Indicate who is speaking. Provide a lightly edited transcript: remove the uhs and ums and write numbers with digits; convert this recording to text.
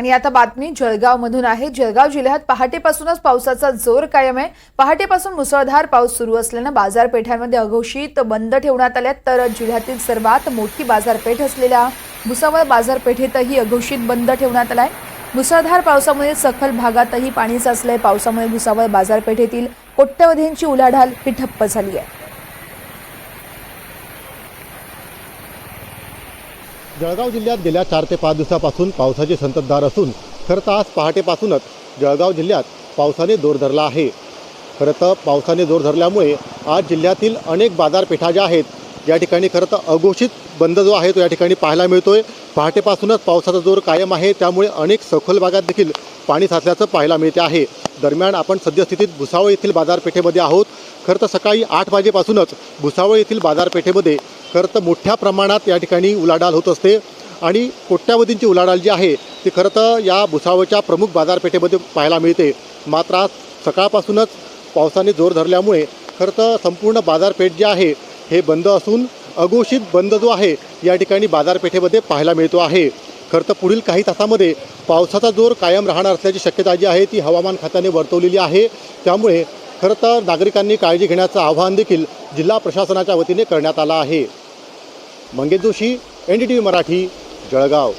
Speaker 1: आणि आता बातमी जळगावमधून आहे। जळगाव जिल्ह्यात पहाटेपासूनच पावसाचा जोर कायम आहे। पहाटेपासून मुसळधार पाऊस सुरू असल्याने बाजारपेठांमध्ये अघोषित बंद ठेवण्यात आल्या, तर जिल्ह्यातील सर्वात मोठी बाजारपेठ असलेल्या भुसावळ बाजारपेठेतही अघोषित बंद ठेवण्यात आलाय। मुसळधार पावसामुळे सखल भागातही पाणी साचलंय। पावसामुळे भुसावळ बाजारपेठेतील कोट्यवधींची उलाढाल ही ठप्प झाली आहे।
Speaker 2: जळगाव जिल्ह्यात गेल्या 4 ते 5 दिवसापासून पावसाची संततधार असून खरं तर आज पहाटेपासूनच जळगाव जिल्ह्यात पावसाने जोर धरला आहे। खरं तर पावसाने जोर धरल्यामुळे आज जिल्ह्यातील अनेक बाजारपेठा ज्या आहेत या ठिकाणी खरं तर अघोषित बंद जो आहे तो या ठिकाणी पाहायला मिळतोय। पहाटेपासूनच पावसाचा जोर कायम आहे, त्यामुळे अनेक सखोल भागात देखील पाणी साचल्याचं पाहायला मिळते आहे। दरम्यान आपण सद्यस्थितीत भुसावळ येथील बाजारपेठेमध्ये आहोत। खरं तर सकाळी 8 वाजेपासूनच भुसावळ येथील बाजारपेठेमध्ये खरं तर मोठ्या प्रमाणात या ठिकाणी उलाढाल होत असते आणि कोट्यावधींची उलाढाल जी आहे ती खरं तर या भुसावळच्या प्रमुख बाजारपेठेमध्ये पाहायला मिळते। मात्र आज सकाळपासूनच पावसाने जोर धरल्यामुळे खरं तर संपूर्ण बाजारपेठ जी आहे हे बंद असून अघोषित बंद जो आहे या ठिकाणी बाजारपेठेमध्ये पाहायला मिळतो आहे। खरं तर पुढील काही तासामध्ये पावसाचा जोर कायम राहणार असल्याची शक्यता जी आहे ती हवामान खात्याने वर्तवलेली आहे। त्यामुळे खरं तर नागरिकांनी काळजी घेण्याचं आवाहन देखील जिल्हा प्रशासनाच्या वतीने करण्यात आलं आहे। मंगेश जोशी, NDTV मराठी, जळगाव।